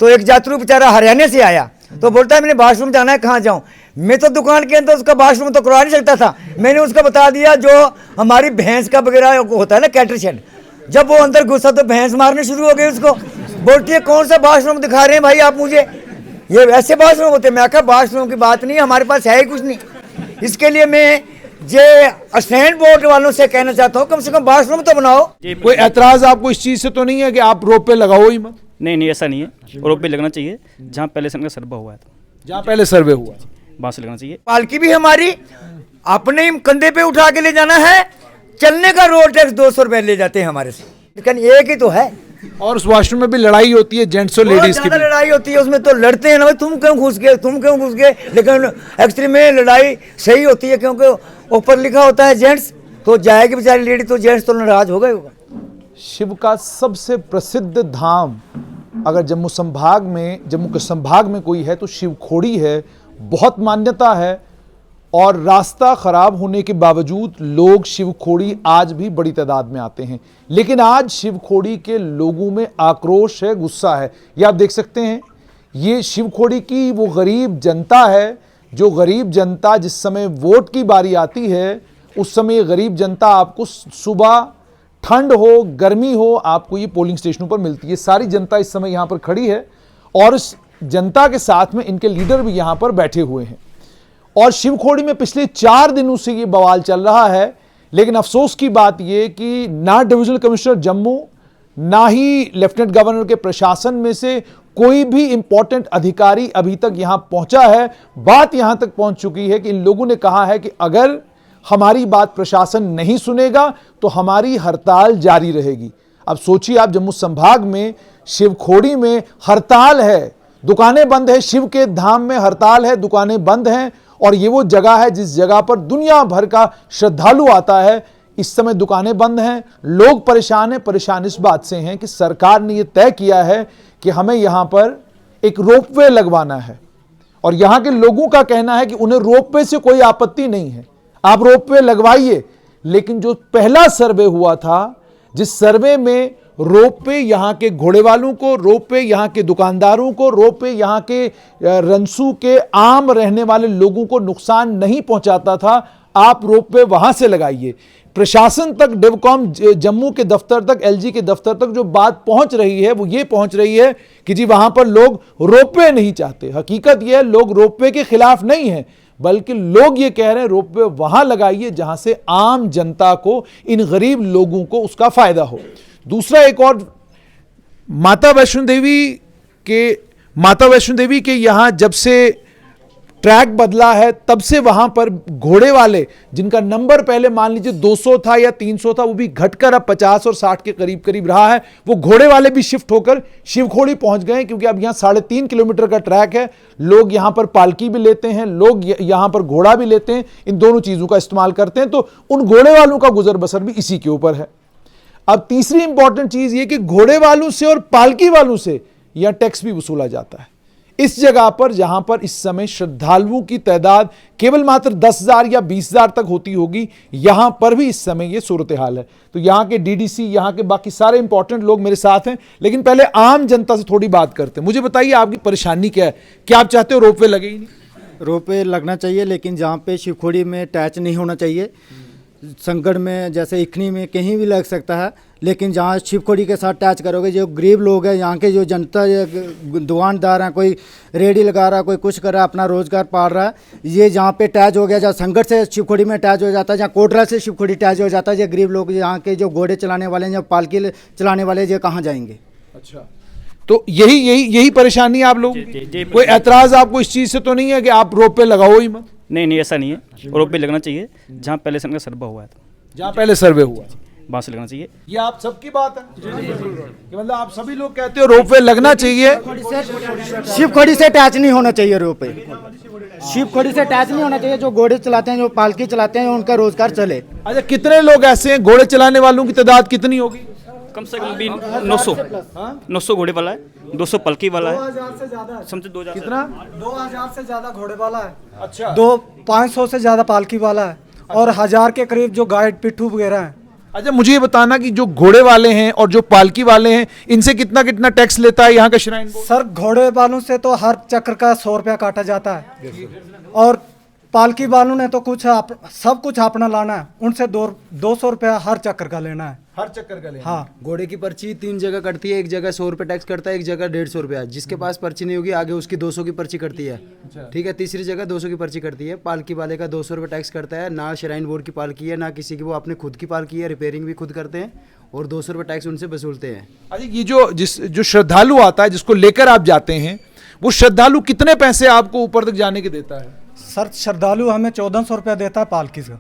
तो एक यात्री बेचारा हरियाणा से आया तो बोलता है मैंने वॉशरूम जाना है, कहाँ जाऊँ। मैं तो दुकान के अंदर उसका वॉशरूम तो करवा नहीं सकता था। मैंने उसको बता दिया जो हमारी भैंस का वगैरह होता है ना कैटर शेड, जब वो अंदर घुसा तो भैंस मारने शुरू हो गई उसको। बोलती है कौन सा वॉशरूम दिखा रहे हैं भाई आप मुझे, ये ऐसे वॉशरूम होते। मैं कहा वॉशरूम की बात नहीं, हमारे पास है ही कुछ नहीं। इसके लिए मैं जे स्टैंड बोर्ड वालों से कहना चाहता हूँ कम से कम वॉशरूम तो बनाओ। कोई एतराज आपको इस चीज से तो नहीं है कि आप रोप पे लगाओ ही मत? नहीं ऐसा नहीं है, रोप पे लगना चाहिए जहाँ पहले से सर्वे हुआ है, जहाँ पहले सर्वे हुआ वहाँ से लगना चाहिए। पालकी भी हमारी अपने ही कंधे पे उठा के ले जाना है, चलने का रोड टैक्स 200 रुपए ले जाते हैं हमारे से, लेकिन एक ही तो है। और उस वॉशरूम में भी लड़ाई होती है जेंट्स और लेडीज की भी। लड़ाई होती है उसमें, तो लड़ते हैं ना भाई, तुम क्यों घुस गए, तुम क्यों घुस गए। लेकिन एक्चुअली में लड़ाई सही होती है क्योंकि ऊपर लिखा होता है जेंट्स, तो जाएगी बेचारी लेडी तो जेंट्स तो नाराज हो गए होगा। शिव का सबसे प्रसिद्ध धाम अगर जम्मू के संभाग में कोई है तो शिवखोड़ी है। बहुत मान्यता है और रास्ता खराब होने के बावजूद लोग शिवखोड़ी आज भी बड़ी तादाद में आते हैं। लेकिन आज शिवखोड़ी के लोगों में आक्रोश है, गुस्सा है। ये आप देख सकते हैं, ये शिवखोड़ी की वो गरीब जनता है जो गरीब जनता जिस समय वोट की बारी आती है उस समय गरीब जनता आपको सुबह ठंड हो गर्मी हो आपको ये पोलिंग स्टेशनों पर मिलती है। सारी जनता इस समय यहाँ पर खड़ी है और इस जनता के साथ में इनके लीडर भी यहाँ पर बैठे हुए हैं। और शिवखोड़ी में पिछले 4 दिनों से ये बवाल चल रहा है। लेकिन अफसोस की बात ये कि ना डिविजनल कमिश्नर जम्मू ना ही लेफ्टिनेंट गवर्नर के प्रशासन में से कोई भी इंपॉर्टेंट अधिकारी अभी तक यहां पहुंचा है। बात यहां तक पहुंच चुकी है कि इन लोगों ने कहा है कि अगर हमारी बात प्रशासन नहीं सुनेगा तो हमारी हड़ताल जारी रहेगी। अब सोचिए आप, जम्मू संभाग में शिवखोड़ी में हड़ताल है, दुकानें बंद है, शिव के धाम में हड़ताल है, दुकानें बंद हैं। और ये वो जगह है जिस जगह पर दुनिया भर का श्रद्धालु आता है। इस समय दुकानें बंद हैं, लोग परेशान हैं। परेशान इस बात से हैं कि सरकार ने यह तय किया है कि हमें यहां पर एक रोपवे लगवाना है और यहां के लोगों का कहना है कि उन्हें रोपवे से कोई आपत्ति नहीं है, आप रोपवे लगवाइए। लेकिन जो पहला सर्वे हुआ था, जिस सर्वे में रोपवे यहां के घोड़े वालों को, रोपवे यहां के दुकानदारों को, रोपवे यहां के रंसू के आम रहने वाले लोगों को नुकसान नहीं पहुंचाता था, आप रोपवे वहां से लगाइए। प्रशासन तक, डिवकॉम जम्मू के दफ्तर तक, एलजी के दफ्तर तक जो बात पहुंच रही है वो ये पहुंच रही है कि जी वहां पर लोग रोपवे नहीं चाहते। हकीकत यह है लोग रोपवे के खिलाफ नहीं है, बल्कि लोग ये कह रहे हैं रोपवे वहां लगाइए जहां से आम जनता को, इन गरीब लोगों को उसका फायदा हो। दूसरा एक और, माता वैष्णो देवी के यहां जब से ट्रैक बदला है तब से वहां पर घोड़े वाले जिनका नंबर पहले मान लीजिए 200 था या 300 था, वो भी घटकर अब 50 और 60 के करीब करीब रहा है। वो घोड़े वाले भी शिफ्ट होकर शिवखोड़ी पहुंच गए क्योंकि अब यहां 3.5 किलोमीटर का ट्रैक है। लोग यहां पर पालकी भी लेते हैं, लोग यहां पर घोड़ा भी लेते हैं, इन दोनों चीजों का इस्तेमाल करते हैं। तो उन घोड़े वालों का गुजर बसर भी इसी के ऊपर है। अब तीसरी इंपॉर्टेंट चीज ये कि घोड़े वालों से और पालकी वालों से यह टैक्स भी वसूला जाता है। इस जगह पर जहां पर इस समय श्रद्धालुओं की तादाद केवल मात्र 10,000 या 20,000 तक होती होगी, यहां पर भी इस समय यह सूरत हाल है। तो यहां के डीडीसी, यहां के बाकी सारे इंपॉर्टेंट लोग मेरे साथ हैं, लेकिन पहले आम जनता से थोड़ी बात करते हैं। मुझे बताइए आपकी परेशानी क्या है, क्या आप चाहते हो रोपवे लगे ही नहीं? रोपवे लगना चाहिए, लेकिन जहाँ पे शिवखोड़ी में अटैच नहीं होना चाहिए। संगड़ में जैसे इखनी में कहीं भी लग सकता है, लेकिन जहाँ शिवखोड़ी के साथ अटैच करोगे, जो गरीब लोग हैं यहाँ के, जो जनता, दुकानदार हैं, कोई रेडी लगा रहा है, कोई कुछ कर रहा है, अपना रोजगार पाल रहा है, ये जहाँ पे अटैच हो गया, जहाँ संगड़ से शिवखोड़ी में अटैच हो जाता है, जहाँ कोटरा से शिवखोड़ी अटैच हो जाता है, ये गरीब लोग यहाँ के जो घोड़े चलाने वाले हैं, जो पालकी चलाने वाले, ये कहाँ जाएंगे? अच्छा, तो यही परेशानी आप लोग, कोई एतराज आपको इस चीज से तो नहीं है कि आप रोपवे लगाओ ही मत? नहीं ऐसा नहीं है, रोप पे लगना चाहिए जहाँ पहले से सर्वे हुआ है, जहाँ पहले सर्वे हुआ वहाँ से लगना चाहिए। ये आप सबकी बात है कि मतलब आप सभी लोग कहते हो रोपवे लगना चाहिए। शिवखोड़ी से अटैच नहीं होना चाहिए रोपवे, शिवखोड़ी से अटैच नहीं होना चाहिए। जो घोड़े चलाते हैं, जो पालकी चलाते हैं, उनका रोजगार चले। अच्छा, कितने लोग ऐसे हैं, घोड़े चलाने वालों की तादाद कितनी होगी? कम से कम भी 900 घोड़े वाला है, 200 पलकी वाला है, 2000 से ज्यादा, समझे 2000 कितना? 2000 से ज्यादा घोड़े वाला है। अच्छा, 500 से ज्यादा पालकी वाला है और 1000 के करीब जो गाइड पिट्ठू वगैरह है। अच्छा, मुझे ये बताना कि जो घोड़े वाले हैं और जो पालकी वाले हैं, इनसे कितना कितना टैक्स लेता है यहाँ का श्राइन बोर्ड? सर घोड़े वालों से तो हर चक्र का 100 रुपया काटा जाता है और पालकी वालों ने तो सब कुछ अपना लाना है, उनसे 200 रुपया हर चक्कर का लेना है। हर चक्कर का लेना। हाँ, घोड़े की पर्ची 3 जगह कटती है, एक जगह 100 रुपये टैक्स कटता है, एक जगह 150 रुपया। जिसके पास पर्ची नहीं होगी आगे उसकी 200 की पर्ची कटती है, ठीक है। तीसरी जगह 200 की पर्ची कटती है। पालकी वाले का 200 रुपये टैक्स करता है, ना श्राइन बोर्ड की पालकी है ना किसी की, वो अपने खुद की पालकी है, रिपेयरिंग भी खुद करते हैं और 200 रुपये टैक्स उनसे वसूलते हैं। अच्छा, ये जो श्रद्धालु आता है जिसको लेकर आप जाते हैं, वो श्रद्धालु कितने पैसे आपको ऊपर तक जाने के देता है? सर श्रद्धालु हमें 1400 रुपया देता है पालकी का,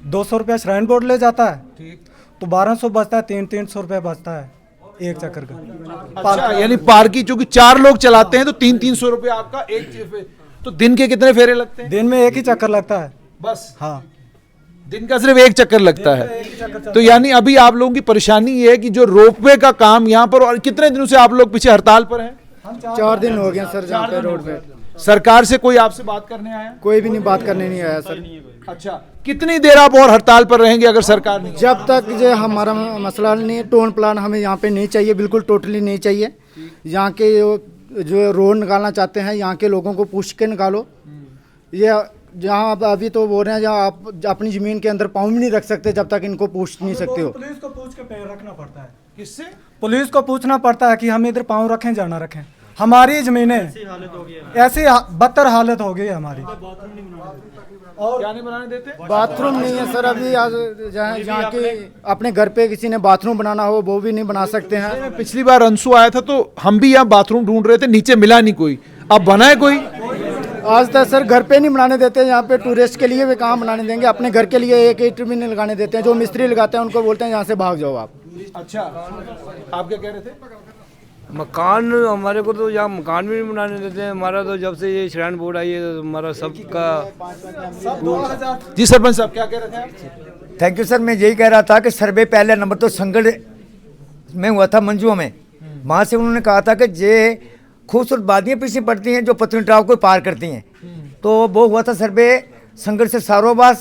200 रुपया श्राइन बोर्ड ले जाता है, ठीक। तो 1200 बचता है, 300 रुपया बचता है एक चक्कर का। अच्छा, यानी पालकी चूंकि 4 लोग चलाते हैं तो 300 रुपये आपका एक। तो दिन के कितने फेरे लगते हैं? दिन में एक ही चक्कर लगता है बस। हाँ, दिन का सिर्फ एक चक्कर लगता है। तो यानी अभी आप लोगों की परेशानी ये है कि जो रोपवे का काम यहाँ पर, और कितने दिनों से आप लोग पीछे हड़ताल पर हैं? 4 दिन हो गए सर जहाँ पे रोड पे। सरकार से कोई आपसे बात करने आया? कोई भी नहीं बात करने नहीं आया सर। अच्छा, कितनी देर आप और हड़ताल पर रहेंगे अगर सरकार नहीं? जब तक जो हमारा मसला नहीं, टोन प्लान हमें यहाँ पे नहीं चाहिए, बिल्कुल टोटली नहीं चाहिए। यहाँ के जो रोड निकालना चाहते हैं यहाँ के लोगों को पूछ के निकालो। ये जहाँ अभी तो बोल रहे हैं जहाँ आप अपनी जमीन के अंदर पाँव भी नहीं रख सकते जब तक इनको पूछ नहीं सकते हो। पुलिस को पूछ के पैर रखना पड़ता है। किससे? पुलिस को पूछना पड़ता है कि हम इधर पाँव रखें या ना रखें। हमारी जमीनें ऐसी बदतर हालत हो गई है हमारी। और क्या नहीं बनाने देते? बाथरूम नहीं है सर अभी। जहाँ के अपने घर पे किसी ने बाथरूम बनाना हो वो भी नहीं बना सकते हैं। पिछली बार अंशु आया था तो हम भी यहाँ बाथरूम ढूंढ रहे थे, नीचे मिला नहीं कोई। अब बना है कोई? आज तक सर घर पे नहीं बनाने देते। यहाँ पे टूरिस्ट के लिए भी कहाँ बनाने देंगे, अपने घर के लिए एक ईंट भी नहीं लगाने देते हैं। जो मिस्त्री लगाते हैं उनको बोलते हैं यहाँ से भाग जाओ आप। अच्छा, आप क्या कह रहे थे? मकान हमारे को तो यहाँ मकान भी नहीं बनाने देते हैं। हमारा तो जब से ये श्राइन बोर्ड आई है तो हमारा सबका। जी सरपंच साहब, क्या कह रहे थे आप? Thank you sir. मैं यही कह रहा था कि सर्वे पहले नंबर तो संगड़ में हुआ था, मंजुओं में। वहाँ से उन्होंने कहा था कि ये खूबसूरत वादियाँ पीछे पड़ती हैं जो पत्नीटॉप को पार करती हैं, तो वो हुआ था सर्वे संगड़ से सारोबाद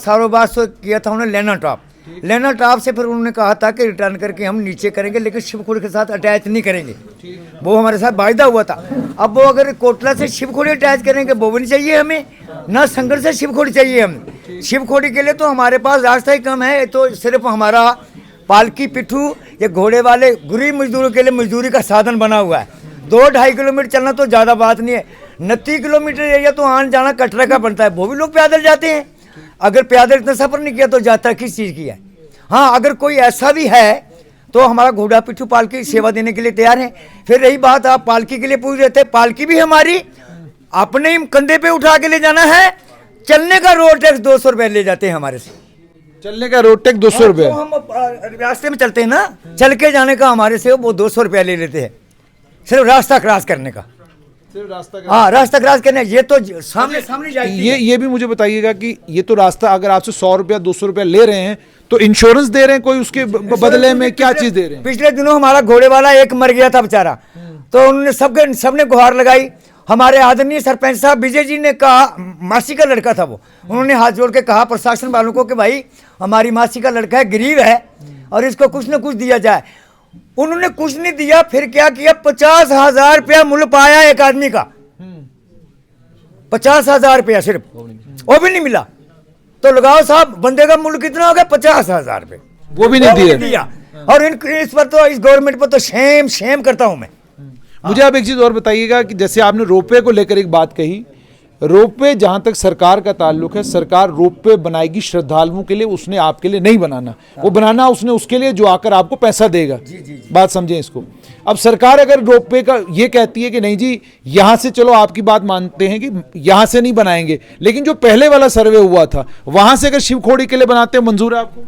से किया था उन्होंने लेना टॉप से। फिर उन्होंने कहा था कि रिटर्न करके हम नीचे करेंगे लेकिन शिवखोड़ी के साथ अटैच नहीं करेंगे। वो हमारे साथ वायदा हुआ था। अब वो अगर कोटला से शिवखोड़ी अटैच करेंगे वो भी नहीं चाहिए हमें, ना संगड़ से शिवखोड़ी चाहिए हमें। शिवखोड़ी के लिए तो हमारे पास रास्ता ही कम है। तो सिर्फ हमारा पालकी पिट्ठू ये घोड़े वाले गरीब मजदूरों के लिए मजदूरी का साधन बना हुआ है। 2-2.5 किलोमीटर चलना तो ज़्यादा बात नहीं है। 29 किलोमीटर एरिया तो आना जाना कटरा का बनता है, वो भी लोग पैदल जाते हैं। अगर पैदल इतना सफ़र नहीं किया तो यात्रा किस चीज़ की है? हाँ, अगर कोई ऐसा भी है तो हमारा घोड़ा पिट्ठू पालकी सेवा देने के लिए तैयार है। फिर रही बात आप पालकी के लिए पूछ रहे थे, पालकी भी हमारी अपने ही कंधे पे उठा के ले जाना है। चलने का रोड टैक्स 200 रुपये ले जाते हैं हमारे से। चलने का रोड टैक्स 200 रुपये? हम रास्ते में चलते हैं ना, चल के जाने का हमारे से वो 200 रुपया ले लेते हैं, सिर्फ रास्ता क्रॉस करने का। सिर्फ रास्ता का? हाँ, रास्ता क्रॉस करने। ये तो सामने जाती है। ये भी मुझे बताइएगा कि ये तो रास्ता अगर आपसे 100 रुपया 200 रुपया ले रहे हैं तो इंश्योरेंस दे रहे हैं कोई उसके बदले में? क्या चीज दे रहे हैं? पिछले दिनों हमारा घोड़े वाला एक मर गया था बेचारा, तो उन्होंने सबने गुहार लगाई। हमारे आदरणीय सरपंच साहब विजय जी ने कहा, मासी का लड़का था वो, उन्होंने हाथ जोड़ के कहा प्रशासन वालों को कि भाई हमारी मासी का लड़का है, गरीब है और इसको कुछ न कुछ दिया जाए। उन्होंने कुछ नहीं दिया। फिर क्या किया, 50,000 रुपया मूल्य पाया एक आदमी का। 50,000 रुपया सिर्फ, वो भी नहीं मिला। तो लगाओ साहब, बंदे का मूल्य कितना हो गया? 50,000 रुपये, वो भी नहीं दिया। और इस पर तो, इस गवर्नमेंट पर तो शेम करता हूं मैं। मुझे आप एक चीज और बताइएगा कि जैसे आपने रोपवे को लेकर एक बात कही, रोपवे जहां तक सरकार का ताल्लुक है, सरकार रोपवे बनाएगी श्रद्धालुओं के लिए, उसने आपके लिए नहीं बनाना। वो बनाना उसने उसके लिए जो आकर आपको पैसा देगा। बात समझें इसको। अब सरकार अगर रोपवे का ये कहती है कि नहीं जी यहां से, चलो आपकी बात मानते हैं कि यहां से नहीं बनाएंगे, लेकिन जो पहले वाला सर्वे हुआ था वहां से अगर शिवखोड़ी के लिए बनाते हैं, मंजूर है आपको?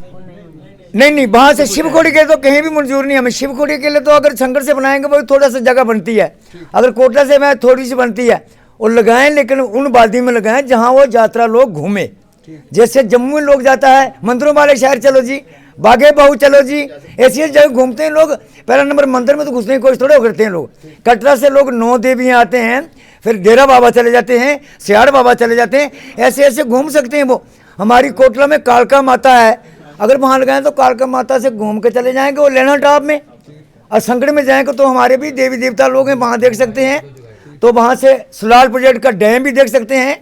नहीं, वहां से शिवखोड़ी के तो कहीं भी मंजूर नहीं। हमें शिवखोड़ी के लिए तो अगर संगड़ से बनाएंगे वो थोड़ा सा जगह बनती है, अगर कोटला से मैं थोड़ी सी बनती है, और लगाएं लेकिन उन वादी में लगाएं जहां वो यात्रा लोग घूमे। जैसे जम्मू में लोग जाता है, मंदिरों वाले शहर चलो जी, बागे बाहू चलो जी, ऐसी जगह घूमते हैं लोग। पहला नंबर मंदिर में तो घुसने की कोशिश थोड़ा करते हैं लोग। कटरा से लोग 9 देवियाँ आते हैं, फिर डेरा बाबा चले जाते हैं, सियाड़ बाबा चले जाते हैं, ऐसे ऐसे घूम सकते हैं वो। हमारी कोटला में कालका माता है, अगर वहाँ लगाएं तो कालका माता से घूम के चले जाएंगे और लेना टॉप में, और संकट में जाएंगे तो हमारे भी देवी देवता लोग हैं, वहाँ देख सकते हैं। तो वहाँ से सुलाल प्रोजेक्ट का डैम भी देख सकते हैं,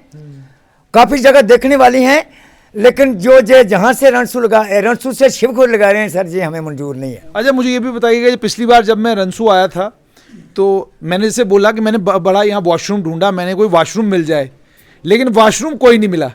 काफ़ी जगह देखने वाली हैं। लेकिन जो जहाँ से रणसू से शिवखोड़ी लगा रहे हैं सर जी, हमें मंजूर नहीं है। अच्छा, मुझे ये भी बताइएगा, पिछली बार जब मैं रणसू आया था तो मैंने जैसे बोला कि मैंने बड़ा यहाँ वॉशरूम ढूंढा, मैंने कोई वॉशरूम मिल जाए, लेकिन वॉशरूम कोई नहीं मिला।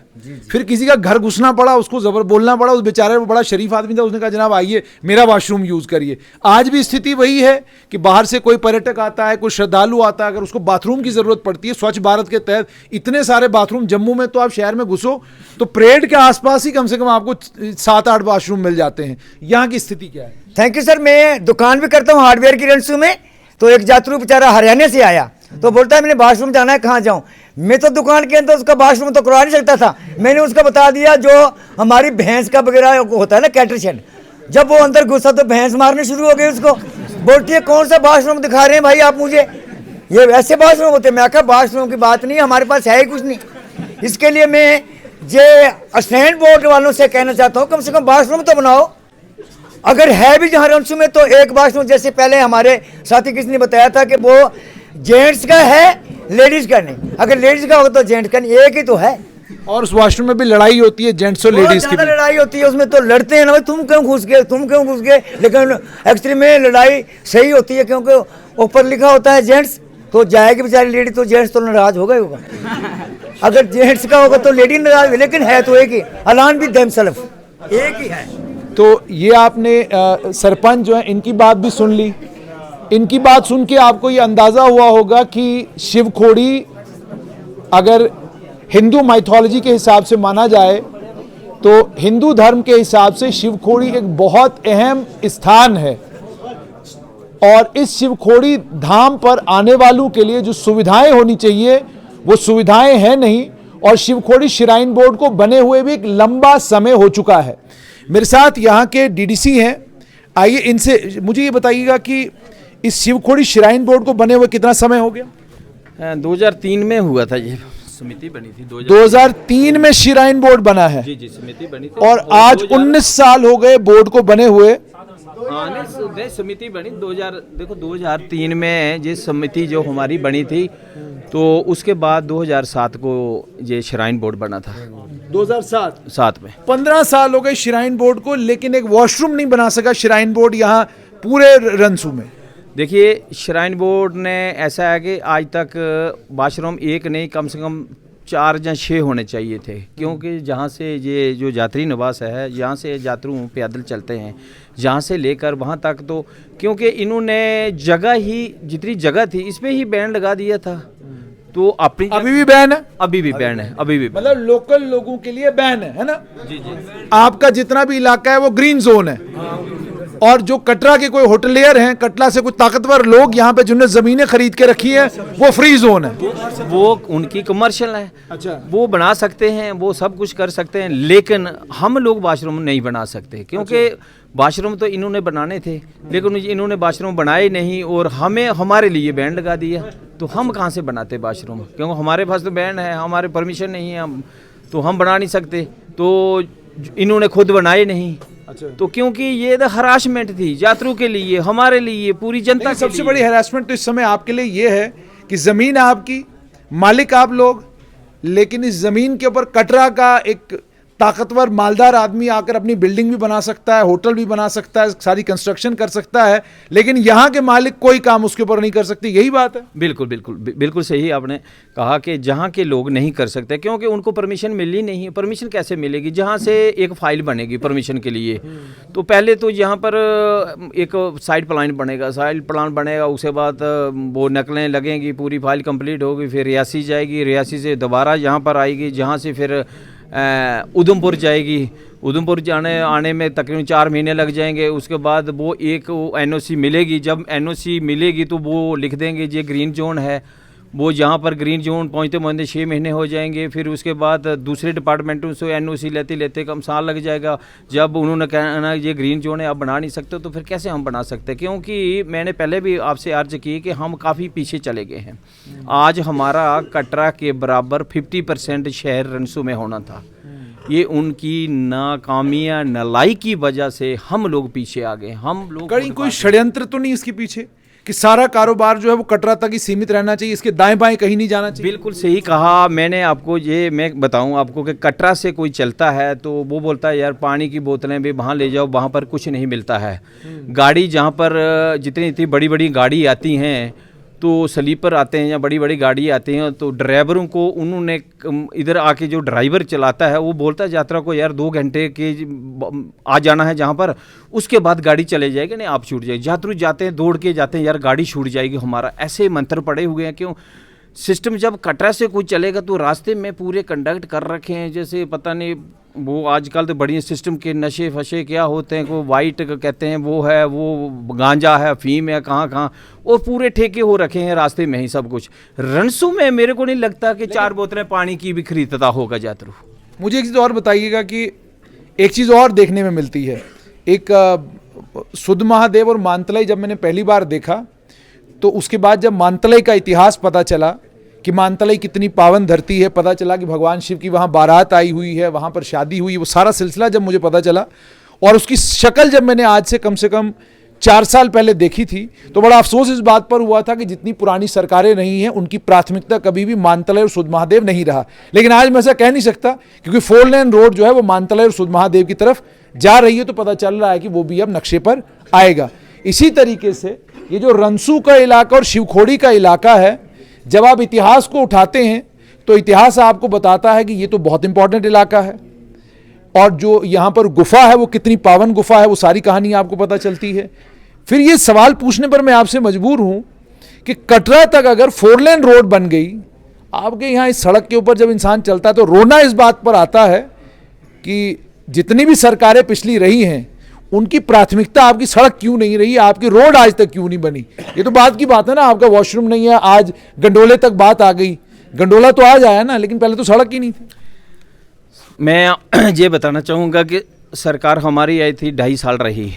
फिर किसी का घर घुसना पड़ा, उसको जबर बोलना पड़ा, उस बेचारे वो बड़ा शरीफ आदमी था, उसने कहा जनाब आइए मेरा वॉशरूम यूज़ करिए। आज भी स्थिति वही है कि बाहर से कोई पर्यटक आता है, कोई श्रद्धालु आता है, अगर उसको बाथरूम की ज़रूरत पड़ती है, स्वच्छ भारत के तहत इतने सारे बाथरूम, जम्मू में तो आप शहर में घुसो तो परेड के आसपास ही कम से कम आपको 7-8 वॉशरूम मिल जाते हैं। यहाँ की स्थिति क्या है? Thank you sir. मैं दुकान भी करता हूँ हार्डवेयर की रणसू में। तो एक यात्री बेचारा हरियाणा से आया, तो बोलता है मैंने वॉशरूम जाना है, कहाँ जाऊँ। मैं तो दुकान के अंदर उसका वॉशरूम तो करवा नहीं सकता था, मैंने उसको बता दिया जो हमारी भैंस का वगैरह होता है ना कैटर शेड। जब वो अंदर घुसा तो भैंस मारनी शुरू हो गई उसको, बोलती है कौन सा वॉशरूम दिखा रहे हैं भाई आप मुझे, ये ऐसे वॉशरूम होते हैं। मैं कहा वॉशरूम की बात नहीं, हमारे पास है ही कुछ नहीं। इसके लिए मैं ये स्टैंड बोर्ड वालों से कहना चाहता हूँ, कम से कम वॉशरूम तो बनाओ। अगर है भी जहाँ रणसू में तो एक वॉशरूम, जैसे पहले हमारे साथी किसी ने बताया था कि वो जेंट्स का है लेडीज का नहीं, अगर लेडीज का होगा तो जेंट्स का नहीं, एक ही तो है। और उस वॉशरूम में भी लड़ाई होती है जेंट्स और लेडीज की। लड़ाई होती है उसमें, तो लड़ते हैं ना भाई, तुम क्यों घुस गए, तुम क्यों घुस गए। लेकिन एक्चुअली में लड़ाई सही होती है, क्योंकि ऊपर लिखा होता है जेंट्स, तो जाएगी बेचारी लेडी तो जेंट्स तो नाराज होगा ही होगा। अगर जेंट्स का होगा तो लेडी नाराज होगी, लेकिन है तो एक ही, अलान भी देमसेल्फ एक ही है। तो ये आपने सरपंच जो है इनकी बात भी सुन ली। इनकी बात सुन के आपको ये अंदाज़ा हुआ होगा कि शिवखोड़ी अगर हिंदू माइथोलॉजी के हिसाब से माना जाए तो हिंदू धर्म के हिसाब से शिवखोड़ी एक बहुत अहम स्थान है। और इस शिवखोड़ी धाम पर आने वालों के लिए जो सुविधाएं होनी चाहिए वो सुविधाएं हैं नहीं, और शिवखोड़ी श्राइन बोर्ड को बने हुए भी एक लंबा समय हो चुका है। मेरे साथ यहाँ के डीडीसी हैं, आइए इनसे मुझे ये बताइएगा कि इस शिवखोड़ी श्राइन बोर्ड को बने हुए कितना समय हो गया? 2003 में हुआ था, ये समिति बनी थी 2003 में श्राइन बोर्ड बना है। जी समिति बनी थी। और आज 19 साल हो गए बोर्ड को बने हुए। नहीं, समिति बनी 2003 में ये समिति जो हमारी बनी थी, तो उसके बाद 2007 को ये श्राइन बोर्ड बना था। 2007 में 15 साल हो गए श्राइन बोर्ड को, लेकिन एक वॉशरूम नहीं बना सका श्राइन बोर्ड यहाँ पूरे रणसू में। देखिए, श्राइन बोर्ड ने ऐसा है कि आज तक वॉशरूम एक नहीं, कम से कम 4 या 6 होने चाहिए थे, क्योंकि जहाँ से ये जो यात्री निवास है, यहाँ से यात्रु पैदल चलते हैं, जहाँ से लेकर वहाँ तक, तो क्योंकि इन्होंने जगह ही, जितनी जगह थी इस पे ही बैन लगा दिया था। तो अपनी अभी भी बैन है, अभी भी बैन है, अभी भी मतलब लोकल लोगों के लिए बैन है ना? जी। आपका जितना भी इलाका है वो ग्रीन जोन है। और जो कटरा के कोई होटलियर हैं, कटरा से कुछ ताकतवर लोग यहाँ पे जिन्होंने जमीनें खरीद के रखी है, वो फ्री जोन है, वो उनकी कमर्शियल है। अच्छा, वो बना सकते हैं, वो सब कुछ कर सकते हैं, लेकिन हम लोग वॉशरूम नहीं बना सकते, क्योंकि वॉशरूम तो इन्होंने बनाने थे, लेकिन इन्होंने वॉशरूम बनाए नहीं और हमें हमारे लिए बैन लगा दिया। तो हम कहाँ से बनाते वॉशरूम, क्योंकि हमारे पास तो बैन है, हमारे परमिशन नहीं है, हम तो हम बना नहीं सकते। तो इन्होंने खुद बनाए नहीं। अच्छा। तो क्योंकि ये तो हरासमेंट थी यात्रियों के लिए, हमारे लिए, पूरी जनता के सबसे लिए। बड़ी हरासमेंट तो इस समय आपके लिए ये है कि जमीन आपकी, मालिक आप लोग, लेकिन इस जमीन के ऊपर कटरा का एक ताकतवर मालदार आदमी आकर अपनी बिल्डिंग भी बना सकता है, होटल भी बना सकता है, सारी कंस्ट्रक्शन कर सकता है, लेकिन यहाँ के मालिक कोई काम उसके ऊपर नहीं कर सकते। यही बात है। बिल्कुल सही आपने कहा कि जहाँ के लोग नहीं कर सकते, क्योंकि उनको परमिशन मिली नहीं है। परमिशन कैसे मिलेगी? जहाँ से एक फाइल बनेगी परमिशन के लिए, तो पहले तो यहाँ पर एक साइड प्लान बनेगा, उसके बाद वो नकलें लगेंगी, पूरी फाइल कंप्लीट होगी, फिर रियासी जाएगी, रियासी से दोबारा यहाँ पर आएगी, जहाँ से फिर उधमपुर जाएगी। उधमपुर आने में तकरीबन 4 महीने लग जाएंगे। उसके बाद वो एक एनओसी मिलेगी, जब एनओसी मिलेगी तो वो लिख देंगे ये ग्रीन जोन है। वो जहाँ पर ग्रीन जोन पहुँचते 6 महीने हो जाएंगे। फिर उसके बाद दूसरे डिपार्टमेंटों से एनओसी लेते कम साल लग जाएगा। जब उन्होंने कहना ये ग्रीन जोन है, आप बना नहीं सकते, तो फिर कैसे हम बना सकते? क्योंकि मैंने पहले भी आपसे अर्ज की कि हम काफ़ी पीछे चले गए हैं। आज हमारा कटरा के बराबर 50% शहर रणसू में होना था। ये उनकी नाकामियां नलाई की वजह से हम लोग पीछे आ गए। हम लोग कहीं कोई षड्यंत्र तो नहीं इसके पीछे कि सारा कारोबार जो है वो कटरा तक ही सीमित रहना चाहिए, इसके दाएं बाएं कहीं नहीं जाना चाहिए? बिल्कुल सही कहा मैंने आपको। ये मैं बताऊं आपको कि कटरा से कोई चलता है तो वो बोलता है यार पानी की बोतलें भी वहाँ ले जाओ, वहाँ पर कुछ नहीं मिलता है। गाड़ी जहाँ पर जितनी इतनी बड़ी बड़ी गाड़ी आती हैं तो स्लीपर आते हैं या बड़ी बड़ी गाड़ी आती हैं तो ड्राइवरों को उन्होंने इधर आके जो ड्राइवर चलाता है वो बोलता है यात्रा को यार 2 घंटे के आ जाना है जहाँ पर, उसके बाद गाड़ी चले जाएगी, नहीं आप छूट जाएगी। यात्रु जाते हैं दौड़ के जाते हैं यार गाड़ी छूट जाएगी हमारा, ऐसे मंत्र पड़े हुए हैं। क्यों सिस्टम जब कटरा से कोई चलेगा तो रास्ते में पूरे कंडक्ट कर रखे हैं, जैसे पता नहीं वो आजकल तो बढ़िया सिस्टम के नशे फशे क्या होते हैं, कोई वाइट कहते हैं वो है, वो गांजा है, अफीम है, कहाँ कहाँ, और पूरे ठेके हो रखे हैं रास्ते में ही सब कुछ। रनसू में मेरे को नहीं लगता कि 4 बोतलें पानी की भी खरीदता होगा यात्रु। मुझे एक चीज़ और बताइएगा कि एक चीज़ और देखने में मिलती है, एक सुध महादेव और मानतलाई जब मैंने पहली बार देखा तो उसके बाद जब मानतलाई का इतिहास पता चला कि मानतलाई कितनी पावन धरती है, पता चला कि भगवान शिव की वहाँ बारात आई हुई है, वहाँ पर शादी हुई, वो सारा सिलसिला जब मुझे पता चला और उसकी शक्ल जब मैंने आज से कम 4 साल पहले देखी थी तो बड़ा अफसोस इस बात पर हुआ था कि जितनी पुरानी सरकारें रही हैं उनकी प्राथमिकता कभी भी मानतलाई और सुध महादेव नहीं रहा। लेकिन आज मैं ऐसा कह नहीं सकता क्योंकि 4 लेन रोड जो है वो मानतलाई और सुध महादेव की तरफ जा रही है, तो पता चल रहा है कि वो भी अब नक्शे पर आएगा। इसी तरीके से ये जो रनसू का इलाका और शिवखोड़ी का इलाका है, जब आप इतिहास को उठाते हैं तो इतिहास आपको बताता है कि ये तो बहुत इंपॉर्टेंट इलाका है और जो यहाँ पर गुफा है वो कितनी पावन गुफा है वो सारी कहानी आपको पता चलती है। फिर ये सवाल पूछने पर मैं आपसे मजबूर हूँ कि कटरा तक अगर 4 लेन रोड बन गई, आपके यहाँ इस सड़क के ऊपर जब इंसान चलता है तो रोना इस बात पर आता है कि जितनी भी सरकारें पिछली रही हैं उनकी प्राथमिकता आपकी सड़क क्यों नहीं रही, आपकी रोड आज तक क्यों नहीं बनी। ये तो बात की बात है ना, आपका वॉशरूम नहीं है, आज गंडोले तक बात आ गई, गंडोला तो आज आया ना, लेकिन पहले तो सड़क ही नहीं थी। मैं ये बताना चाहूँगा कि सरकार हमारी आई थी 2.5 साल रही,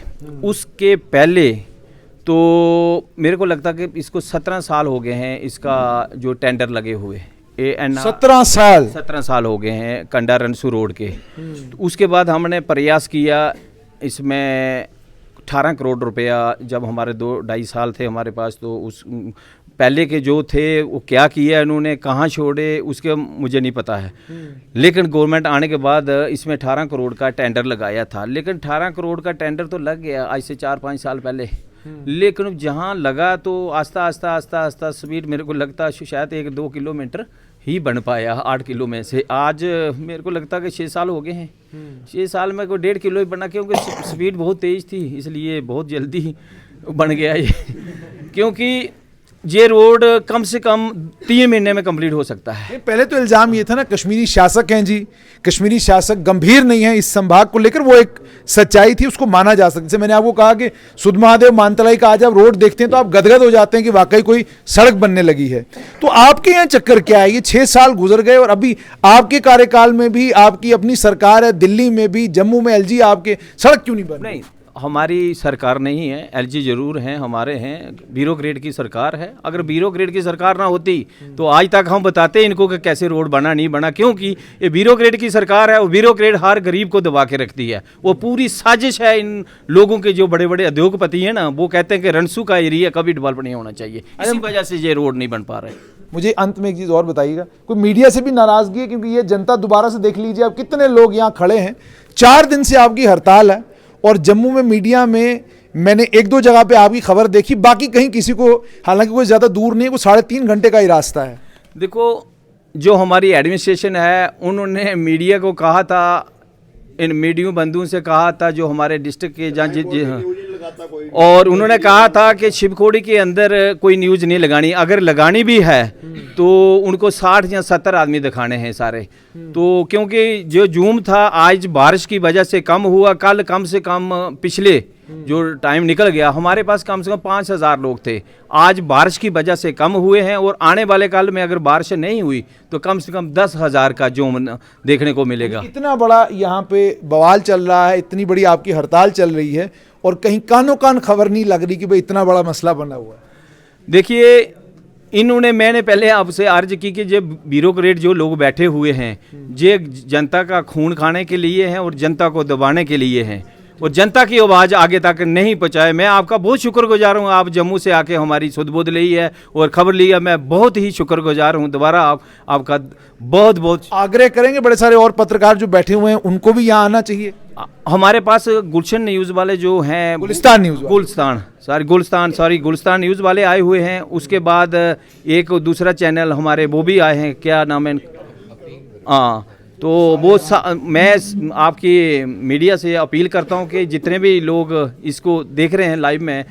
उसके पहले तो मेरे को लगता कि इसको 17 साल हो गए हैं इसका जो टेंडर लगे हुए। 17 साल हो गए हैं कंडा रनसू रोड के। तो उसके बाद हमने प्रयास किया, इसमें 18 करोड़ रुपया जब हमारे 2-2.5 साल थे हमारे पास, तो उस पहले के जो थे वो क्या किया इन्होंने, कहाँ छोड़े, उसके मुझे नहीं पता है। लेकिन गवर्नमेंट आने के बाद इसमें 18 करोड़ का टेंडर लगाया था, लेकिन 18 करोड़ का टेंडर तो लग गया आज से 4-5 साल पहले। लेकिन जहाँ लगा तो आस्ता आस्ता स्पीड मेरे को लगता शायद 1-2 किलोमीटर ही बन पाया 8 किलो में से। आज मेरे को लगता कि 6 साल हो गए हैं, 6 साल में कोई 1.5 किलो ही बना, क्योंकि स्पीड बहुत तेज़ थी इसलिए बहुत जल्दी बन गया ये। क्योंकि ये रोड कम से कम 3 महीने में कंप्लीट हो सकता है। पहले तो इल्ज़ाम ये था ना कश्मीरी शासक हैं जी, कश्मीरी शासक गंभीर नहीं है इस संभाग को लेकर, वो एक सच्चाई थी, उसको माना जा सकता है। जैसे मैंने आपको कहा कि सुध महादेव मानतलाई का आज आप रोड देखते हैं तो आप गदगद हो जाते हैं कि वाकई कोई सड़क बनने लगी है। तो आपके यहाँ चक्कर क्या है, ये 6 साल गुजर गए और अभी आपके कार्यकाल में भी आपकी अपनी सरकार है, दिल्ली में भी, जम्मू में एलजी, आपके सड़क क्यों नहीं बन रही? नहीं, हमारी सरकार नहीं है, एलजी जरूर हैं, हमारे हैं, ब्यूरोक्रेट की सरकार है। अगर ब्यूरोक्रेट की सरकार ना होती तो आज तक हम बताते इनको कि कैसे रोड बना नहीं बना, क्योंकि ये ब्यूरोक्रेट की सरकार है और ब्यूरोक्रेट हर गरीब को दबा के रखती है। वो पूरी साजिश है इन लोगों के, जो बड़े बड़े उद्योगपति हैं ना, वो कहते हैं कि रनसू का एरिया कभी डेवलप नहीं होना चाहिए, इसी वजह से ये रोड नहीं बन पा रहे। मुझे अंत में एक चीज़ और बताइएगा, कोई मीडिया से भी नाराज़गी है? क्योंकि ये जनता दोबारा से देख लीजिए आप कितने लोग यहाँ खड़े हैं, 4 दिन से आपकी हड़ताल है और जम्मू में मीडिया में मैंने 1-2 जगह पे आपकी खबर देखी, बाकी कहीं किसी को, हालांकि कोई ज़्यादा दूर नहीं है, वो 3.5 घंटे का ही रास्ता है। देखो, जो हमारी एडमिनिस्ट्रेशन है उन्होंने मीडिया को कहा था, इन मीडिया बंधुओं से कहा था जो हमारे डिस्ट्रिक्ट के जहाँ और उन्होंने कहा था कि शिवखोड़ी के अंदर कोई न्यूज़ नहीं लगानी, अगर लगानी भी है तो उनको 60 या 70 आदमी दिखाने हैं सारे। तो क्योंकि जो जूम था आज बारिश की वजह से कम हुआ, कल कम से कम पिछले जो टाइम निकल गया हमारे पास कम से कम 5,000 लोग थे, आज बारिश की वजह से कम हुए हैं और आने वाले काल में अगर बारिश नहीं हुई तो कम से कम 10,000 का जूम देखने को मिलेगा। इतना बड़ा यहाँ पे बवाल चल रहा है, इतनी बड़ी आपकी हड़ताल चल रही है और कहीं कानो कान खबर नहीं लग रही कि भाई इतना बड़ा मसला बना हुआ है। देखिए, इन्होंने मैंने पहले आपसे अर्ज की कि जो ब्यूरोक्रेट जो लोग बैठे हुए हैं ये जनता का खून खाने के लिए हैं और जनता को दबाने के लिए हैं और जनता की आवाज़ आगे तक नहीं पहुँचाए। मैं आपका बहुत शुक्रगुजार हूँ, आप जम्मू से आके हमारी सुध-बुध ली है और खबर ली है, मैं बहुत ही शुक्रगुजार हूँ। दोबारा आपका बहुत बहुत आग्रह करेंगे बड़े सारे और पत्रकार जो बैठे हुए हैं उनको भी यहाँ आना चाहिए। हमारे पास गुलशन न्यूज़ वाले जो हैं, गुलिस्तान न्यूज़ वाले। गुलिस्तान न्यूज़ वाले आए हुए हैं। उसके बाद एक दूसरा चैनल हमारे वो भी आए हैं, क्या नाम है, हाँ, तो वो मैं आपकी मीडिया से अपील करता हूं कि जितने भी लोग इसको देख रहे हैं लाइव में,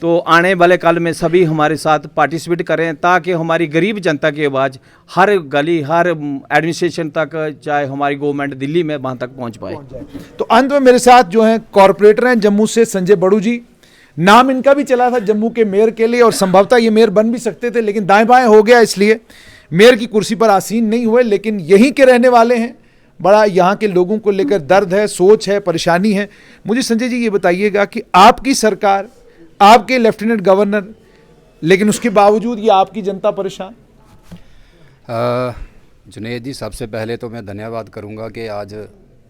तो आने वाले कल में सभी हमारे साथ पार्टिसिपेट करें ताकि हमारी गरीब जनता की आवाज़ हर गली, हर एडमिनिस्ट्रेशन तक, चाहे हमारी गवर्नमेंट दिल्ली में, वहाँ तक पहुँच पाए। तो अंत में मेरे साथ जो हैं कॉरपोरेटर हैं जम्मू से संजय बड़ू जी। नाम इनका भी चला था जम्मू के मेयर के लिए और संभवतः ये मेयर बन भी सकते थे, लेकिन दाएं बाएं हो गया, इसलिए मेयर की कुर्सी पर आसीन नहीं हुए। लेकिन यहीं के रहने वाले हैं, बड़ा यहाँ के लोगों को लेकर दर्द है, सोच है, परेशानी है। मुझे संजय जी ये बताइएगा कि आपकी सरकार, आपके लेफ्टिनेंट गवर्नर, लेकिन उसके बावजूद ये आपकी जनता परेशान। जुनेद जी, सबसे पहले तो मैं धन्यवाद करूँगा कि आज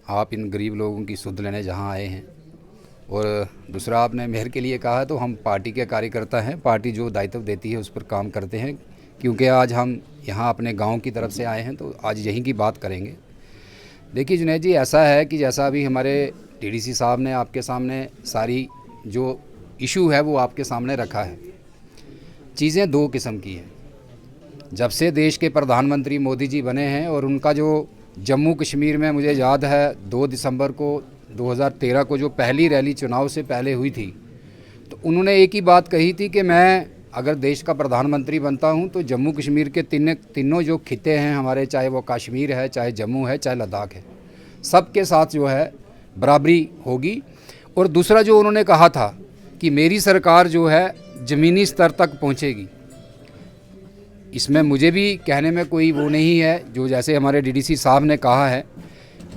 आप इन गरीब लोगों की सुध लेने जहाँ आए हैं। और दूसरा, आपने मेयर के लिए कहा, तो हम पार्टी के कार्यकर्ता हैं, पार्टी जो दायित्व देती है उस पर काम करते हैं। क्योंकि आज हम यहाँ अपने गांव की तरफ से आए हैं तो आज यहीं की बात करेंगे। देखिए जुनेद जी, ऐसा है कि जैसा अभी हमारे डीडीसी साहब ने आपके सामने सारी जो इशू है वो आपके सामने रखा है। चीज़ें दो किस्म की हैं। जब से देश के प्रधानमंत्री मोदी जी बने हैं और उनका जो जम्मू कश्मीर में, मुझे याद है 2 दिसंबर को 2013 को जो पहली रैली चुनाव से पहले हुई थी, तो उन्होंने एक ही बात कही थी कि मैं अगर देश का प्रधानमंत्री बनता हूं तो जम्मू कश्मीर के तीनों जो खिते हैं हमारे, चाहे वो कश्मीर है, चाहे जम्मू है, चाहे लद्दाख है, सबके साथ जो है बराबरी होगी। और दूसरा जो उन्होंने कहा था कि मेरी सरकार जो है ज़मीनी स्तर तक पहुंचेगी, इसमें मुझे भी कहने में कोई वो नहीं है। जो जैसे हमारे डीडीसी साहब ने कहा है,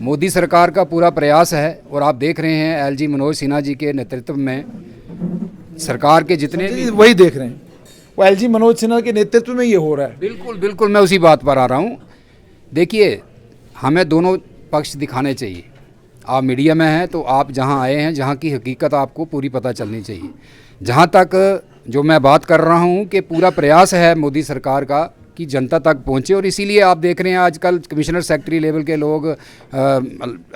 मोदी सरकार का पूरा प्रयास है और आप देख रहे हैं एलजी मनोज सिन्हा जी के नेतृत्व में सरकार के जितने भी, वही देख रहे हैं, वो एलजी मनोज सिन्हा के नेतृत्व में ये हो रहा है। बिल्कुल बिल्कुल, मैं उसी बात पर आ रहा हूँ। देखिए, हमें दोनों पक्ष दिखाने चाहिए। आप मीडिया में हैं तो आप जहाँ आए हैं, जहाँ की हकीकत आपको पूरी पता चलनी चाहिए। जहाँ तक जो मैं बात कर रहा हूँ कि पूरा प्रयास है मोदी सरकार का कि जनता तक पहुँचे, और इसीलिए आप देख रहे हैं आजकल कमिश्नर सेक्रेटरी लेवल के लोग,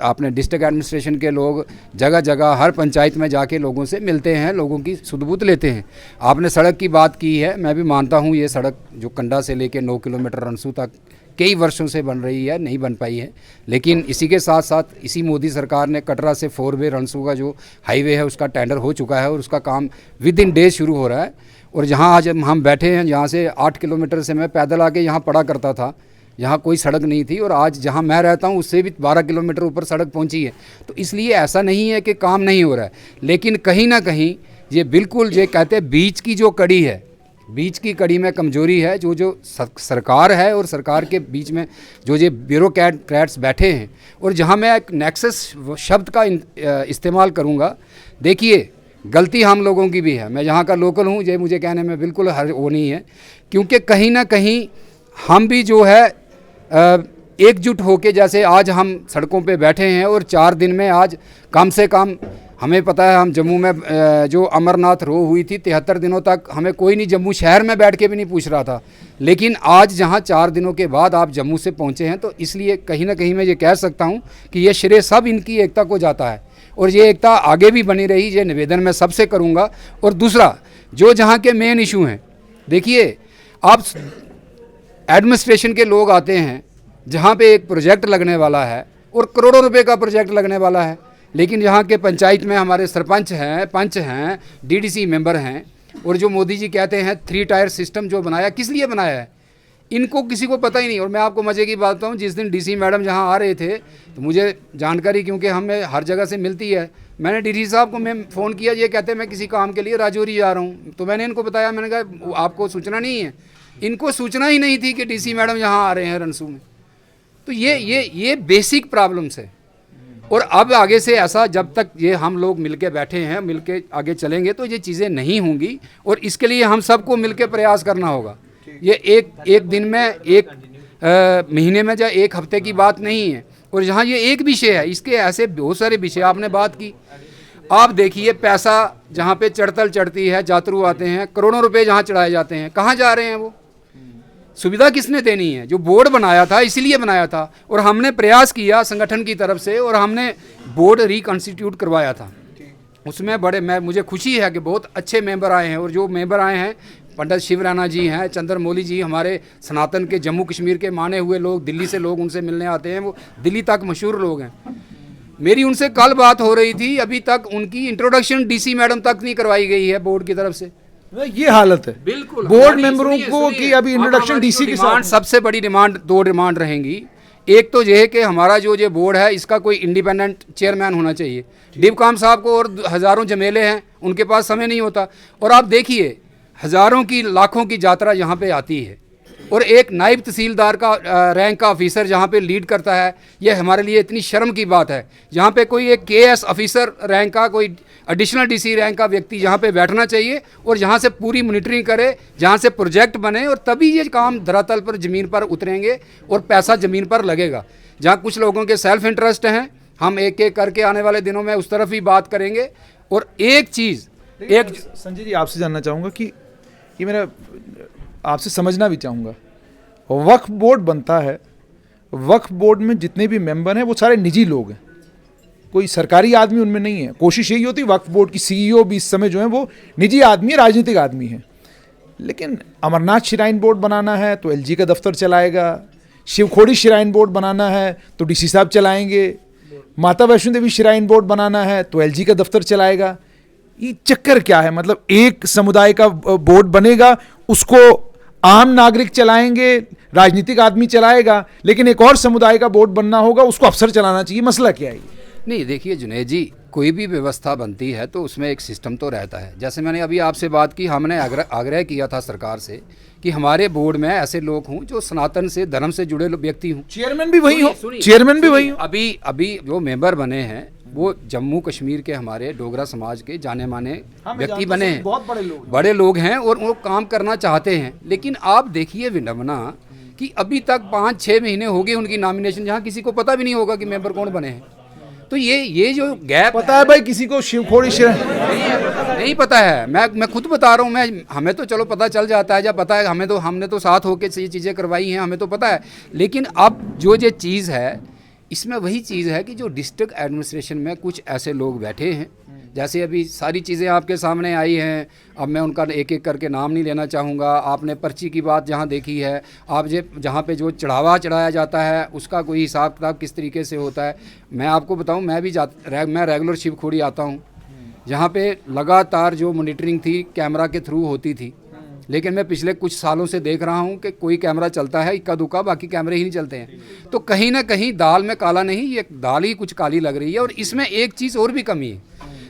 आपने डिस्ट्रिक्ट एडमिनिस्ट्रेशन के लोग जगह जगह हर पंचायत में जाके लोगों से मिलते हैं, लोगों की सुध-बुध लेते हैं। आपने सड़क की बात की है, मैं भी मानता हूँ ये सड़क जो कंडा से लेके 9 किलोमीटर रनसू तक कई वर्षों से बन रही है, नहीं बन पाई है। लेकिन इसी के साथ साथ इसी मोदी सरकार ने कटरा से 4 वे रनसू का जो हाईवे है उसका टेंडर हो चुका है और उसका काम विद इन डेज शुरू हो रहा है। और जहाँ आज हम बैठे हैं, जहाँ से 8 किलोमीटर से मैं पैदल आके यहाँ पढ़ा करता था, यहाँ कोई सड़क नहीं थी, और आज जहाँ मैं रहता हूँ उससे भी 12 किलोमीटर ऊपर सड़क पहुँची है। तो इसलिए ऐसा नहीं है कि काम नहीं हो रहा है, लेकिन कहीं ना कहीं ये बिल्कुल ये कहते हैं बीच की जो कड़ी है, बीच की कड़ी में कमजोरी है। जो सरकार है और सरकार के बीच में जो ये ब्यूरोक्रेट्स बैठे हैं, और जहाँ मैं एक नेक्सस शब्द का इस्तेमाल करूँगा, देखिए गलती हम लोगों की भी है। मैं यहाँ का लोकल हूँ, ये मुझे कहने में बिल्कुल हर वो नहीं है, क्योंकि कहीं ना कहीं हम भी जो है एकजुट होके, जैसे आज हम सड़कों पे बैठे हैं और 4 दिन में आज कम से कम हमें पता है, हम जम्मू में जो अमरनाथ रो हुई थी 73 दिनों तक हमें कोई नहीं जम्मू शहर में बैठ के भी नहीं पूछ रहा था, लेकिन आज जहाँ 4 दिनों के बाद आप जम्मू से पहुँचे हैं, तो इसलिए कहीं ना कहीं मैं ये कह सकता हूँ कि ये श्रेय सब इनकी एकता को जाता है और ये एकता आगे भी बनी रही, ये निवेदन मैं सबसे करूँगा। और दूसरा, जो जहाँ के मेन इशू हैं, देखिए आप एडमिनिस्ट्रेशन के लोग आते हैं जहाँ पे एक प्रोजेक्ट लगने वाला है और करोड़ों रुपए का प्रोजेक्ट लगने वाला है, लेकिन यहाँ के पंचायत में हमारे सरपंच हैं, पंच हैं, डीडीसी मेंबर हैं, और जो मोदी जी कहते हैं 3 टायर सिस्टम जो बनाया, किस लिए बनाया है इनको किसी को पता ही नहीं। और मैं आपको मज़े की बात बताऊँ, जिस दिन डीसी मैडम जहाँ आ रहे थे तो मुझे जानकारी, क्योंकि हमें हर जगह से मिलती है, मैंने डीसी साहब को मैं फ़ोन किया, ये कहते हैं मैं किसी काम के लिए राजौरी जा रहा हूँ। तो मैंने इनको बताया, मैंने कहा आपको सूचना नहीं है? इनको सूचना ही नहीं थी कि डीसी मैडम यहाँ आ रहे हैं रनसू में। तो ये बेसिक प्रॉब्लम्स है। और अब आगे से ऐसा, जब तक ये हम लोग मिलके बैठे हैं, मिलके आगे चलेंगे तो ये चीज़ें नहीं होंगी, और इसके लिए हम सबको मिलके प्रयास करना होगा। ये एक दिन में, एक महीने में या एक हफ्ते की बात नहीं है। और यहाँ ये एक विषय है, इसके ऐसे बहुत सारे विषय आपने बात की। आप देखिए पैसा जहाँ पे चढ़तल चढ़ती है, यात्रु आते हैं, करोड़ों रुपए जहाँ चढ़ाए जाते हैं, कहाँ जा रहे हैं वो? सुविधा किसने देनी है? जो बोर्ड बनाया था इसलिए बनाया था, और हमने प्रयास किया संगठन की तरफ से, और हमने बोर्ड रिकॉन्स्टिट्यूट करवाया था। उसमें मुझे खुशी है कि बहुत अच्छे मेंबर आए हैं, और जो मेंबर आए हैं पंडित शिव राणा जी हैं, चंद्रमौली जी, हमारे सनातन के जम्मू कश्मीर के माने हुए लोग, दिल्ली से लोग उनसे मिलने आते हैं, वो दिल्ली तक मशहूर लोग हैं। मेरी उनसे कल बात हो रही थी, अभी तक उनकी इंट्रोडक्शन डीसी मैडम तक नहीं करवाई गई है बोर्ड की तरफ से। ये हालत है बिल्कुल बोर्ड मेंबरों को कि अभी इंट्रोडक्शन डीसी के साथ। सबसे बड़ी डिमांड, 2 डिमांड रहेंगी। एक तो ये है कि हमारा जो बोर्ड है इसका कोई इंडिपेंडेंट चेयरमैन होना चाहिए। डिवकाम साहब को और हज़ारों जमेले हैं, उनके पास समय नहीं होता। और आप देखिए हज़ारों की लाखों की यात्रा यहाँ पे आती है, और एक नायब तहसीलदार का रैंक का ऑफिसर जहाँ पे लीड करता है, ये हमारे लिए इतनी शर्म की बात है। यहाँ पे कोई एक केएस ऑफिसर रैंक का, कोई एडिशनल डीसी रैंक का व्यक्ति यहाँ पे बैठना चाहिए, और यहाँ से पूरी मॉनिटरिंग करे, जहाँ से प्रोजेक्ट बने, और तभी ये काम धरातल पर ज़मीन पर उतरेंगे और पैसा ज़मीन पर लगेगा। जहाँ कुछ लोगों के सेल्फ इंटरेस्ट हैं, हम एक एक करके आने वाले दिनों में उस तरफ ही बात करेंगे। और एक चीज़, संजय जी आपसे जानना चाहूँगा कि ये मेरा आपसे समझना भी चाहूँगा, वक्फ बोर्ड बनता है, वक्फ बोर्ड में जितने भी मेंबर हैं वो सारे निजी लोग हैं, कोई सरकारी आदमी उनमें नहीं है। कोशिश यही होती है वक्फ बोर्ड की सीईओ भी इस समय जो है वो निजी आदमी है, राजनीतिक आदमी है। लेकिन अमरनाथ श्राइन बोर्ड बनाना है तो एलजी का दफ्तर चलाएगा, शिवखोड़ी श्राइन बोर्ड बनाना है तो डीसी साहब चलाएंगे, माता वैष्णो देवी श्राइन बोर्ड बनाना है तो एलजी का दफ्तर चलाएगा। ये चक्कर क्या है? मतलब एक समुदाय का बोर्ड बनेगा, उसको आम नागरिक चलाएंगे, राजनीतिक आदमी चलाएगा, लेकिन एक और समुदाय का बोर्ड बनना होगा, उसको अफसर चलाना चाहिए। मसला क्या है? नहीं, देखिए जुनैद जी, कोई भी व्यवस्था बनती है तो उसमें एक सिस्टम तो रहता है। जैसे मैंने अभी आपसे बात की, हमने आग्रह किया था सरकार से कि हमारे बोर्ड में ऐसे लोग हों जो सनातन से, धर्म से जुड़े व्यक्ति हों। चेयरमैन भी वही हो, चेयरमैन भी वही हो। अभी जो मेंबर बने हैं वो जम्मू कश्मीर के हमारे डोगरा समाज के जाने माने व्यक्ति बने हैं, बहुत बड़े लोग हैं, और वो काम करना चाहते हैं। लेकिन आप देखिए विडंबना कि अभी तक 5-6 महीने हो गए उनकी नॉमिनेशन, जहाँ किसी को पता भी नहीं होगा कि मेंबर कौन बने हैं। तो ये जो गैप पता है भाई, किसी को शिवखोड़ी नहीं पता है। मैं खुद बता रहा हूँ, हमें तो चलो पता चल जाता है, जब पता है हमने तो साथ होकर ये चीज़ें करवाई हैं, हमें तो पता है। लेकिन अब जो ये चीज़ है इसमें वही चीज़ है कि जो डिस्ट्रिक्ट एडमिनिस्ट्रेशन में कुछ ऐसे लोग बैठे हैं, जैसे अभी सारी चीज़ें आपके सामने आई हैं, अब मैं उनका एक एक करके नाम नहीं लेना चाहूँगा। आपने पर्ची की बात जहाँ देखी है, आप जहाँ पे जो चढ़ाया जाता है उसका कोई हिसाब किताब किस तरीके से होता है, मैं आपको बताऊँ, मैं रेगुलर शिवखोड़ी आता हूँ, जहाँ पे लगातार जो मॉनिटरिंग थी कैमरा के थ्रू होती थी। लेकिन मैं पिछले कुछ सालों से देख रहा हूँ कि कोई कैमरा चलता है इक्का दुक्का, बाकी कैमरे ही नहीं चलते हैं। तो कहीं ना कहीं दाल में काला नहीं, ये दाल ही कुछ काली लग रही है। और इसमें एक चीज़ और भी कमी है।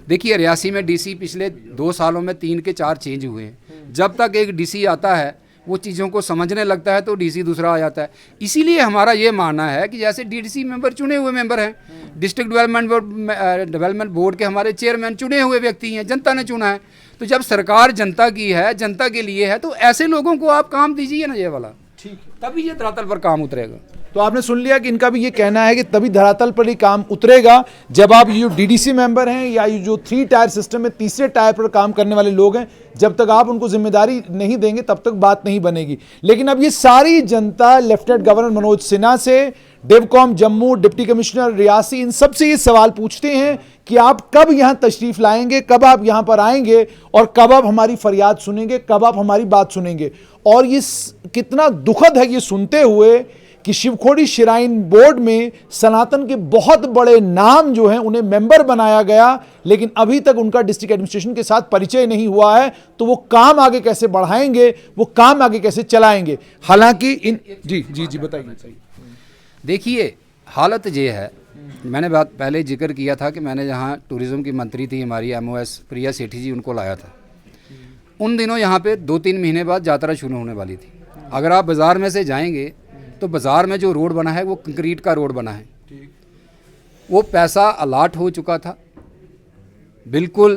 देखिए रियासी में डीसी पिछले 2 सालों में 3 के 4 चेंज हुए हैं। जब तक एक डीसी आता है वो चीज़ों को समझने लगता है तो डीसी दूसरा आ जाता है। इसीलिए हमारा ये मानना है कि जैसे डीडीसी मेंबर चुने हुए मेंबर हैं, डिस्ट्रिक्ट डेवलपमेंट बोर्ड के हमारे चेयरमैन चुने हुए व्यक्ति हैं, जनता ने चुना है। तो जब सरकार जनता की है, जनता के लिए है, तो ऐसे लोगों को आप काम दीजिए ना ये वाला, ठीक, तभी ये धरातल पर काम उतरेगा। तो आपने सुन लिया कि इनका भी ये कहना है कि तभी धरातल पर ही काम उतरेगा जब आप ये जो डीडीसी मेंबर हैं या ये जो 3 टायर सिस्टम में तीसरे टायर पर काम करने वाले लोग हैं, जब तक आप उनको जिम्मेदारी नहीं देंगे तब तक बात नहीं बनेगी। लेकिन अब ये सारी जनता लेफ्टिनेंट गवर्नर मनोज सिन्हा से, डिवकॉम जम्मू, डिप्टी कमिश्नर रियासी, इन सबसे ये सवाल पूछते हैं कि आप कब यहाँ तशरीफ लाएंगे, कब आप यहाँ पर आएंगे और कब आप हमारी फरियाद सुनेंगे, कब आप हमारी बात सुनेंगे। और ये कितना दुखद है ये सुनते हुए कि शिवखोड़ी श्राइन बोर्ड में सनातन के बहुत बड़े नाम जो हैं उन्हें मेंबर बनाया गया, लेकिन अभी तक उनका डिस्ट्रिक्ट एडमिनिस्ट्रेशन के साथ परिचय नहीं हुआ है। तो वो काम आगे कैसे बढ़ाएंगे, वो काम आगे कैसे चलाएंगे। हालांकि इन जी बताइए। देखिए हालत ये है, मैंने बात पहले जिक्र किया था कि मैंने जहाँ टूरिज़्म की मंत्री थी हमारी MOS प्रिया सेठी जी, उनको लाया था। उन दिनों यहाँ पे 2-3 महीने बाद यात्रा शुरू होने वाली थी। अगर आप बाज़ार में से जाएंगे तो बाज़ार में जो रोड बना है वो कंक्रीट का रोड बना है। वो पैसा अलाट हो चुका था, बिल्कुल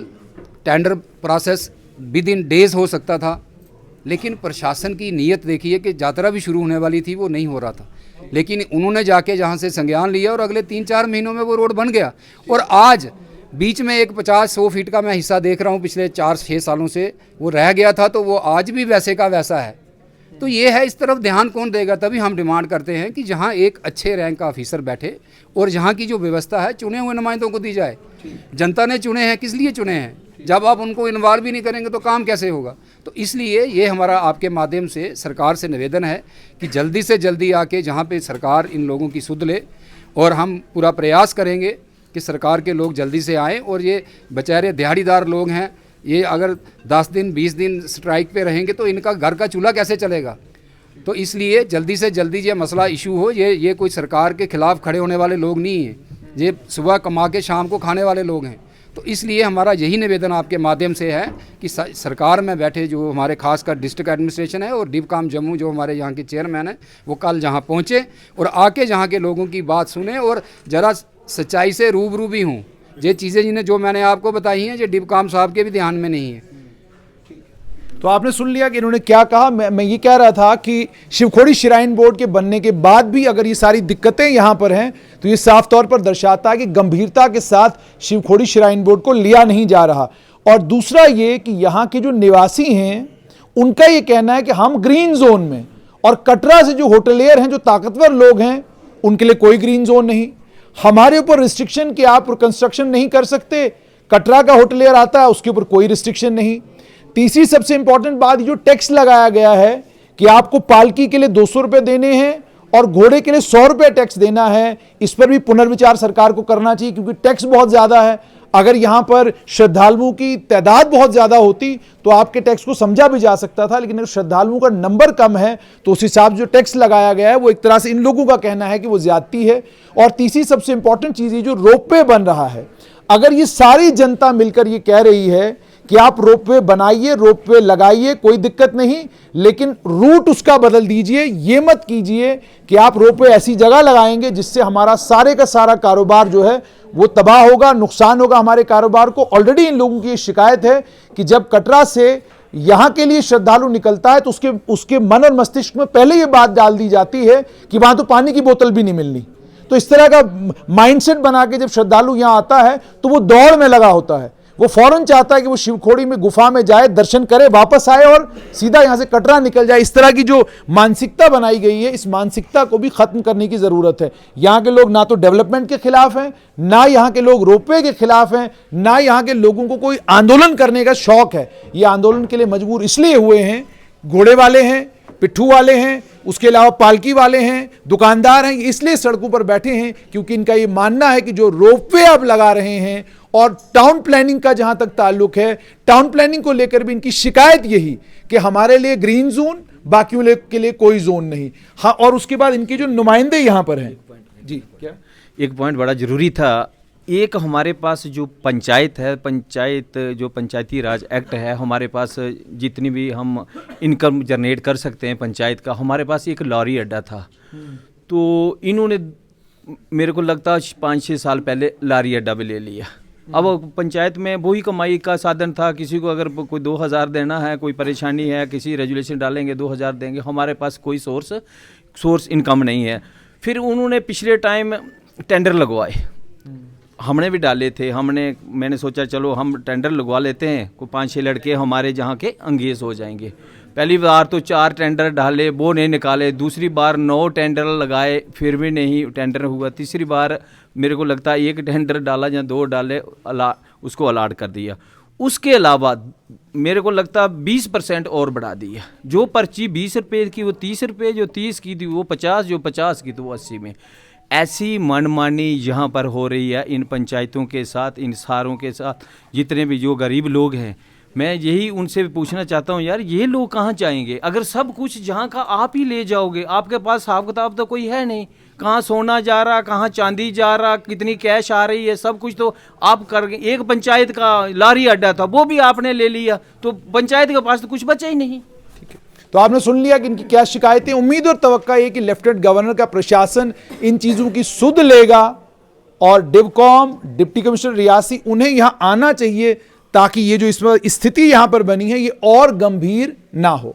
tender process with in days हो सकता था, लेकिन प्रशासन की नीयत देखिए कि यात्रा भी शुरू होने वाली थी, वो नहीं हो रहा था, लेकिन उन्होंने जाके जहाँ से संज्ञान लिया और अगले 3-4 महीनों में वो रोड बन गया। और आज बीच में एक 50-100 फीट का मैं हिस्सा देख रहा हूँ पिछले 4-6 सालों से, वो रह गया था, तो वो आज भी वैसे का वैसा है। तो ये है, इस तरफ ध्यान कौन देगा? तभी हम डिमांड करते हैं कि जहाँ एक अच्छे रैंक का ऑफिसर बैठे और जहाँ की जो व्यवस्था है चुने हुए नुमाइंदों को दी जाए। जनता ने चुने हैं, किस लिए चुने हैं? जब आप उनको इन्वॉल्व ही नहीं करेंगे तो काम कैसे होगा? तो इसलिए ये हमारा आपके माध्यम से सरकार से निवेदन है कि जल्दी से जल्दी आके जहाँ पे सरकार इन लोगों की सुध ले, और हम पूरा प्रयास करेंगे कि सरकार के लोग जल्दी से आएँ। और ये बेचारे दिहाड़ीदार लोग हैं, ये अगर 10 दिन 20 दिन स्ट्राइक पे रहेंगे तो इनका घर का चूल्हा कैसे चलेगा? तो इसलिए जल्दी से जल्दी ये मसला इशू हो। ये कोई सरकार के खिलाफ खड़े होने वाले लोग नहीं हैं, ये सुबह कमा के शाम को खाने वाले लोग हैं। तो इसलिए हमारा यही निवेदन आपके माध्यम से है कि सरकार में बैठे जो हमारे खासकर डिस्ट्रिक्ट एडमिनिस्ट्रेशन है और डिवकाम जम्मू जो हमारे यहाँ के चेयरमैन हैं, वो कल जहाँ पहुँचे और आके जहाँ के लोगों की बात सुने और ज़रा सच्चाई से रूबरू भी हूँ। ये चीज़ें जिन्हें जो मैंने आपको बताई हैं, ये डिवकाम साहब के भी ध्यान में नहीं है। तो आपने सुन लिया कि इन्होंने क्या कहा। मैं ये कह रहा था कि शिवखोड़ी श्राइन बोर्ड के बनने के बाद भी अगर ये सारी दिक्कतें यहाँ पर हैं तो ये साफ तौर पर दर्शाता है कि गंभीरता के साथ शिवखोड़ी श्राइन बोर्ड को लिया नहीं जा रहा। और दूसरा ये कि यहाँ के जो निवासी हैं उनका ये कहना है कि हम ग्रीन जोन में, और कटरा से जो होटलियर हैं, जो ताकतवर लोग हैं, उनके लिए कोई ग्रीन जोन नहीं। हमारे ऊपर रिस्ट्रिक्शन कि आप कंस्ट्रक्शन नहीं कर सकते, कटरा का होटलियर आता है उसके ऊपर कोई रिस्ट्रिक्शन नहीं। तीसरी सबसे इंपॉर्टेंट बात, जो टैक्स लगाया गया है कि आपको पालकी के लिए 200 रुपए देने हैं और घोड़े के लिए 100 रुपए टैक्स देना है, इस पर भी पुनर्विचार सरकार को करना चाहिए, क्योंकि टैक्स बहुत ज्यादा है। अगर यहां पर श्रद्धालुओं की तादाद बहुत ज्यादा होती तो आपके टैक्स को समझा भी जा सकता था, लेकिन अगर श्रद्धालुओं का नंबर कम है तो उस हिसाब से जो टैक्स लगाया गया है वो एक तरह से इन लोगों का कहना है कि वो ज्यादती है। और तीसरी सबसे इंपॉर्टेंट चीज, ये जो रोपवे बन रहा है, अगर ये सारी जनता मिलकर ये कह रही है कि आप रोपवे बनाइए, रोपवे लगाइए, कोई दिक्कत नहीं, लेकिन रूट उसका बदल दीजिए। ये मत कीजिए कि आप रोपवे ऐसी जगह लगाएंगे जिससे हमारा सारे का सारा कारोबार जो है वो तबाह होगा, नुकसान होगा हमारे कारोबार को। ऑलरेडी इन लोगों की शिकायत है कि जब कटरा से यहां के लिए श्रद्धालु निकलता है तो उसके मन और मस्तिष्क में पहले ये बात डाल दी जाती है कि वहां तो पानी की बोतल भी नहीं मिलनी। तो इस तरह का माइंडसेट बना के जब श्रद्धालु यहां आता है तो वो दौड़ में लगा होता है, वो फौरन चाहता है कि वो शिवखोड़ी में गुफा में जाए, दर्शन करे, वापस आए और सीधा यहां से कटरा निकल जाए। इस तरह की जो मानसिकता बनाई गई है, इस मानसिकता को भी खत्म करने की जरूरत है। यहां के लोग ना तो डेवलपमेंट के खिलाफ हैं, ना यहां के लोग रोपवे के खिलाफ हैं, ना यहां के लोगों को कोई आंदोलन करने का शौक है। ये आंदोलन के लिए मजबूर इसलिए हुए हैं, घोड़े वाले हैं, पिट्ठू वाले हैं, उसके अलावा पालकी वाले हैं, दुकानदार हैं, इसलिए सड़कों पर बैठे हैं क्योंकि इनका ये मानना है कि जो रोपवे आप लगा रहे हैं, और टाउन प्लानिंग का जहां तक ताल्लुक है, टाउन प्लानिंग को लेकर भी इनकी शिकायत यही कि हमारे लिए ग्रीन जोन, बाकियों के लिए कोई जोन नहीं। हाँ, और उसके बाद इनके जो नुमाइंदे यहां पर हैं, जी क्या एक पॉइंट बड़ा ज़रूरी था। एक हमारे पास जो पंचायत है, जो पंचायती राज एक्ट है, हमारे पास जितनी भी हम इनकम जनरेट कर सकते हैं पंचायत का, हमारे पास एक लॉरी अड्डा था। तो इन्होंने मेरे को लगता है 5-6 साल पहले लॉरी अड्डा भी ले लिया। अब पंचायत में वही कमाई का साधन था, किसी को अगर कोई 2000 देना है, कोई परेशानी है, किसी रेजुलेशन डालेंगे 2000 देंगे, हमारे पास कोई सोर्स इनकम नहीं है। फिर उन्होंने पिछले टाइम टेंडर लगवाए, हमने भी डाले थे। मैंने सोचा चलो हम टेंडर लगवा लेते हैं, कोई 5-6 लड़के हमारे जहाँ के अंगेज हो जाएंगे। पहली बार तो 4 टेंडर डाले, वो नहीं निकाले। दूसरी बार 9 टेंडर लगाए, फिर भी नहीं टेंडर हुआ। तीसरी बार मेरे को लगता है 1 टेंडर डाला या 2 डाले, उसको अलाट कर दिया। उसके अलावा मेरे को लगता है 20% और बढ़ा दिया। जो पर्ची 20 रुपये की वो 30 रुपये, जो 30 की थी वो 50, जो 50 की तो वो 80 में। ऐसी मनमानी यहाँ पर हो रही है इन पंचायतों के साथ, इन सारों के साथ, जितने भी जो गरीब लोग हैं। मैं यही उनसे पूछना चाहता हूँ, यार ये लोग कहाँ जाएंगे अगर सब कुछ जहाँ का आप ही ले जाओगे? आपके पास हिसाब किताब तो कोई है नहीं, कहाँ सोना जा रहा, कहाँ चांदी जा रहा, कितनी कैश आ रही है, सब कुछ तो आप कर। एक पंचायत का लॉरी अड्डा था, वो भी आपने ले लिया, तो पंचायत के पास तो कुछ बचा ही नहीं। तो आपने सुन लिया कि इनकी क्या शिकायतें। उम्मीद और तवक्का है कि लेफ्टिनेंट गवर्नर का प्रशासन इन चीज़ों की सुध लेगा और डिवकॉम, डिप्टी कमिश्नर रियासी, उन्हें यहाँ आना चाहिए ताकि ये जो इसमें स्थिति यहाँ पर बनी है ये और गंभीर ना हो।